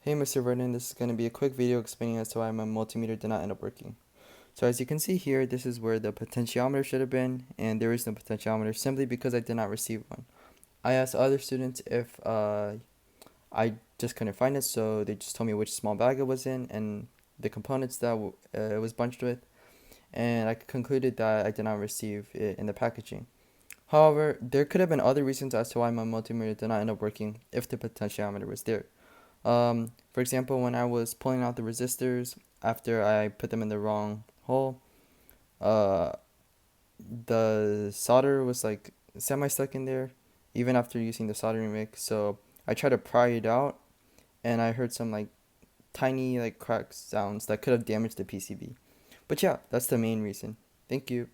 Hey Mr. Vernon, this is going to be a quick video explaining as to why my multimeter did not end up working. So as you can see here, this is where the potentiometer should have been, and there is no potentiometer simply because I did not receive one. I asked other students if I just couldn't find it, so they just told me which small bag it was in and the components that it was bunched with, and I concluded that I did not receive it in the packaging. However, there could have been other reasons as to why my multimeter did not end up working if the potentiometer was there. For example, when I was pulling out the resistors after I put them in the wrong hole, uh, the solder was like semi stuck in there, even after using the soldering mix. So I tried to pry it out, and I heard some like tiny like crack sounds that could have damaged the PCB. But yeah, that's the main reason. Thank you.